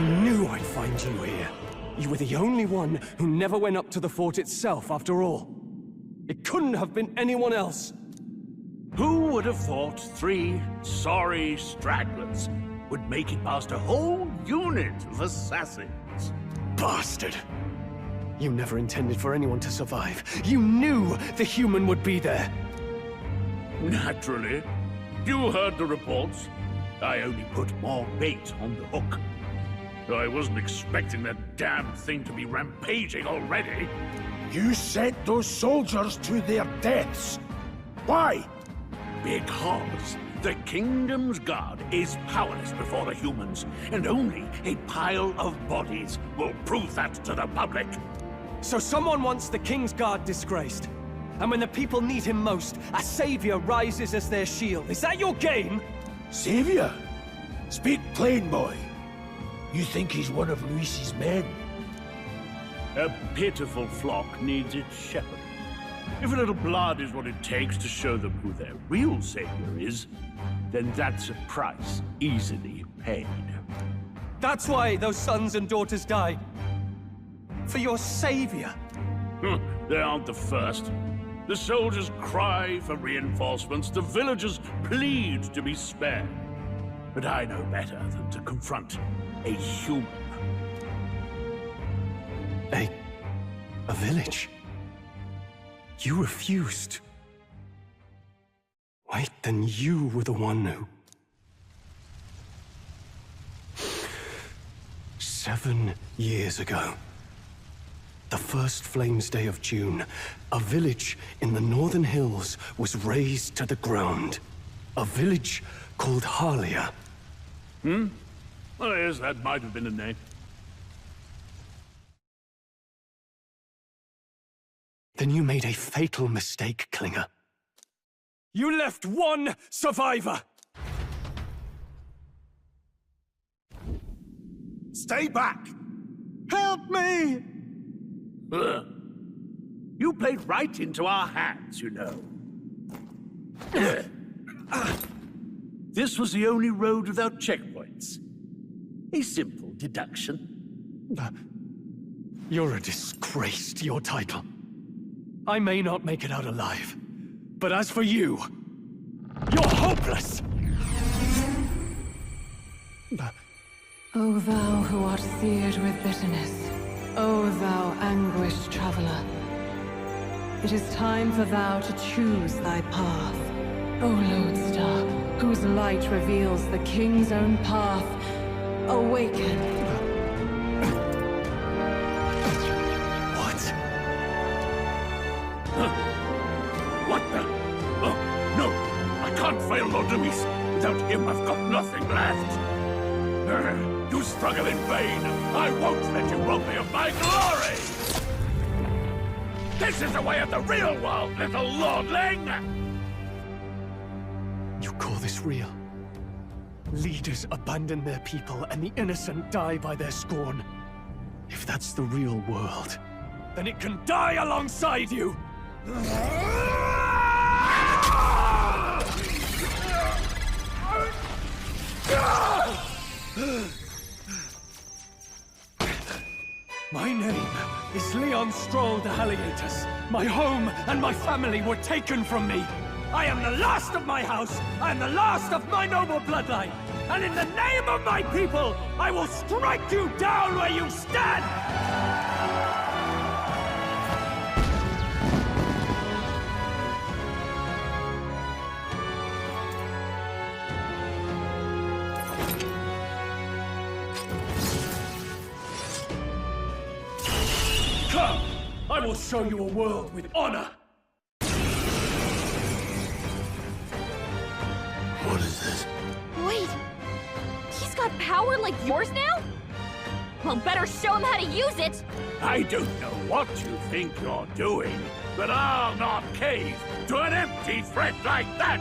knew I'd find you here. You were the only one who never went up to the fort itself, after all. It couldn't have been anyone else. Who would have thought 3 sorry stragglers would make it past a whole unit of assassins? Bastard! You never intended for anyone to survive. You knew the human would be there. Naturally. You heard the reports. I only put more bait on the hook. I wasn't expecting that damn thing to be rampaging already. You sent those soldiers to their deaths. Why? Because the Kingdom's Guard is powerless before the humans, and only a pile of bodies will prove that to the public. So someone wants the King's Guard disgraced. And when the people need him most, a savior rises as their shield. Is that your game? Savior? Speak plain, boy. You think he's one of Luis's men? A pitiful flock needs its shepherd. If a little blood is what it takes to show them who their real savior is, then that's a price easily paid. That's why those sons and daughters die. For your savior. They aren't the first. The soldiers cry for reinforcements, the villagers plead to be spared. But I know better than to confront a human. A village? You refused. Wait, then you were the one who... 7 years ago. The first Flames Day of June, a village in the northern hills was razed to the ground. A village called Harlia. Well, yes, that might have been a name. Then you made a fatal mistake, Klinger. You left one survivor! Stay back! Help me! You played right into our hands, you know. This was the only road without checkpoints. A simple deduction. You're a disgrace to your title. I may not make it out alive, but as for you, you're hopeless! O thou who art seared with bitterness, O thou anguished traveler, it is time for thou to choose thy path. O lodestar, whose light reveals the king's own path, awaken. What? What the? Oh, no! I can't fail Lord Luis. Without him, I've got nothing left. You struggle in vain. I won't let you rob me of my glory! This is the way of the real world, little lordling! You call this real? Leaders abandon their people and the innocent die by their scorn. If that's the real world, then it can die alongside you! My name is Leon Stroll de Halliatus. My home and my family were taken from me. I am the last of my house. I am the last of my noble bloodline. And in the name of my people, I will strike you down where you stand! Come! I will show you a world with honor! What is this? Wait! He's got power like yours now? Well, better show him how to use it! I don't know what you think you're doing, but I'll not cave to an empty threat like that!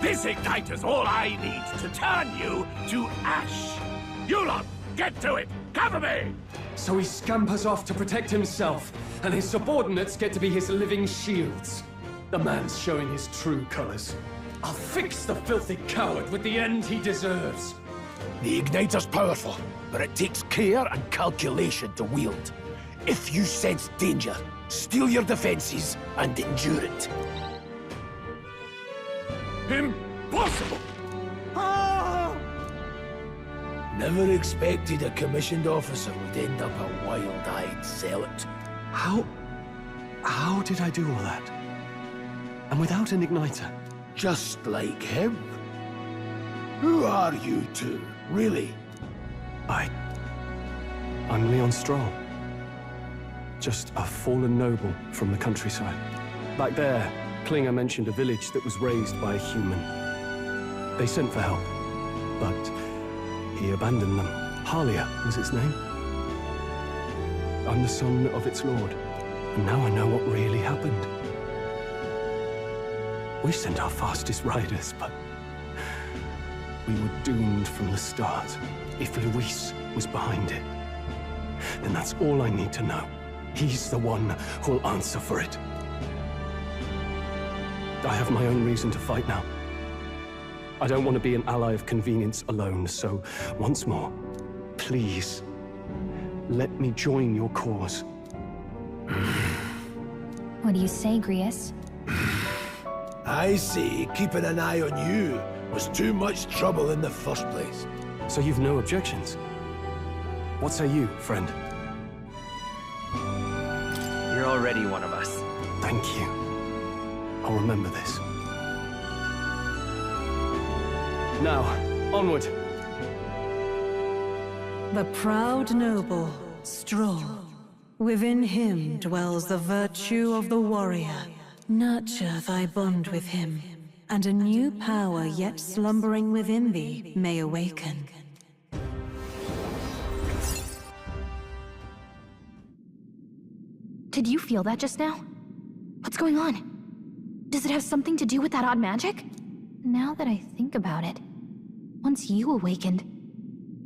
This igniter's all I need to turn you to ash! You lot, get to it! Cover me! So he scampers off to protect himself, and his subordinates get to be his living shields. The man's showing his true colors. I'll fix the filthy coward with the end he deserves. The Igniter's powerful, but it takes care and calculation to wield. If you sense danger, steel your defenses and endure it. Impossible! Never expected a commissioned officer would end up a wild-eyed zealot. How did I do all that? And without an igniter? Just like him. Who are you two, really? I'm Leon Stroll. Just a fallen noble from the countryside. Back there, Klinger mentioned a village that was raised by a human. They sent for help, but he abandoned them. Halia was its name. I'm the son of its lord, and now I know what really happened. We sent our fastest riders, but we were doomed from the start. If Luis was behind it, then that's all I need to know. He's the one who'll answer for it. I have my own reason to fight now. I don't want to be an ally of convenience alone, so once more, please, let me join your cause. What do you say, Grius? I say keeping an eye on you was too much trouble in the first place. So you've no objections? What say you, friend? You're already one of us. Thank you. I'll remember this. Now, onward. The proud noble, Stroll. Within him dwells the virtue of the warrior. Nurture thy bond with him, and a new power yet slumbering within thee may awaken. Did you feel that just now? What's going on? Does it have something to do with that odd magic? Now that I think about it, once you awakened,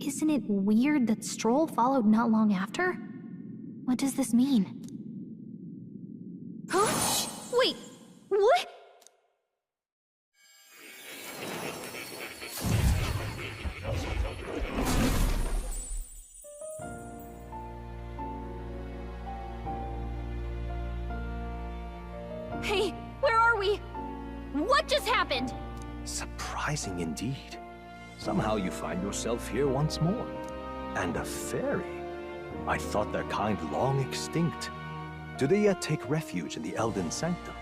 isn't it weird that Stroll followed not long after? What does this mean? Huh? Wait, what? Hey, where are we? What just happened? Surprising indeed. Somehow you find yourself here once more. And a fairy. I thought their kind long extinct. Do they yet take refuge in the Elden Sanctum?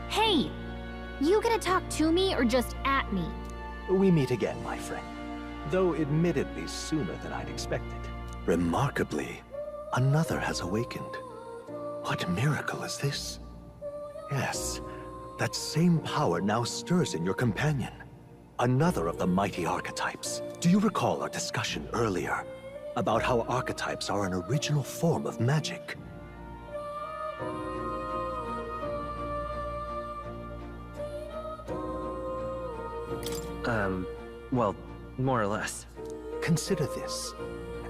Hey, you gonna talk to me or just at me? We meet again, my friend. Though admittedly sooner than I'd expected. Remarkably, another has awakened. What miracle is this? Yes, that same power now stirs in your companion. Another of the mighty archetypes. Do you recall our discussion earlier about how archetypes are an original form of magic? Well, more or less. Consider this.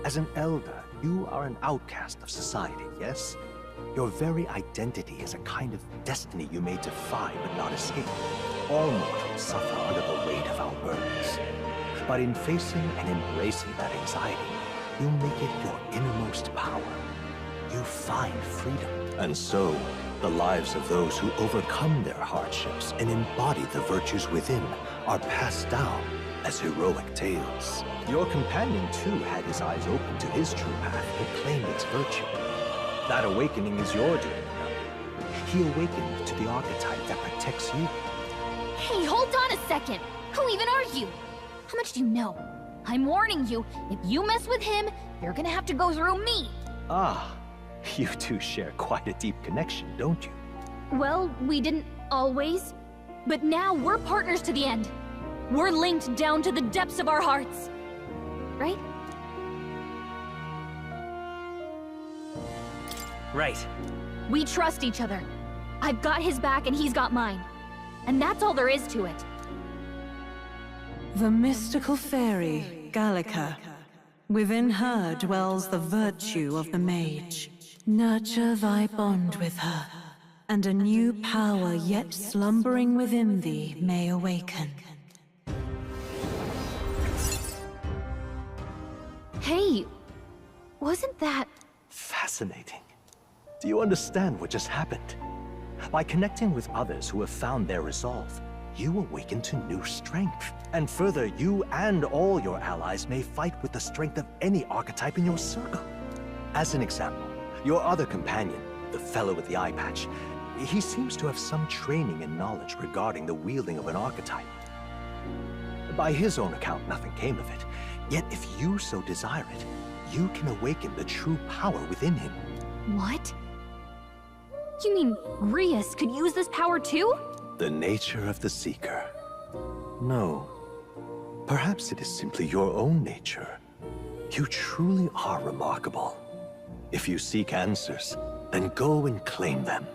As an elder, you are an outcast of society, yes? Your very identity is a kind of destiny you may defy but not escape. All mortals suffer under the weight of our burdens. But in facing and embracing that anxiety, you make it your innermost power. You find freedom. And so, the lives of those who overcome their hardships and embody the virtues within are passed down as heroic tales. Your companion, too, had his eyes open to his true path and claimed its virtue. That awakening is your doing. He awakened to the archetype that protects you. Hey, hold on a second! Who even are you? How much do you know? I'm warning you, if you mess with him, you're gonna have to go through me! Ah, you two share quite a deep connection, don't you? Well, we didn't always. But now we're partners to the end. We're linked down to the depths of our hearts. Right? Right. We trust each other. I've got his back and he's got mine. And that's all there is to it. The mystical fairy, Gallica. Within her dwells the virtue of the mage. Nurture thy bond with her, and a new power yet slumbering within thee may awaken. Hey, wasn't that... Fascinating. Do you understand what just happened? By connecting with others who have found their resolve, you awaken to new strength. And further, you and all your allies may fight with the strength of any archetype in your circle. As an example, your other companion, the fellow with the eye patch, he seems to have some training and knowledge regarding the wielding of an archetype. By his own account, nothing came of it. Yet if you so desire it, you can awaken the true power within him. What? You mean Grius could use this power too? The nature of the Seeker. No. Perhaps it is simply your own nature. You truly are remarkable. If you seek answers, then go and claim them.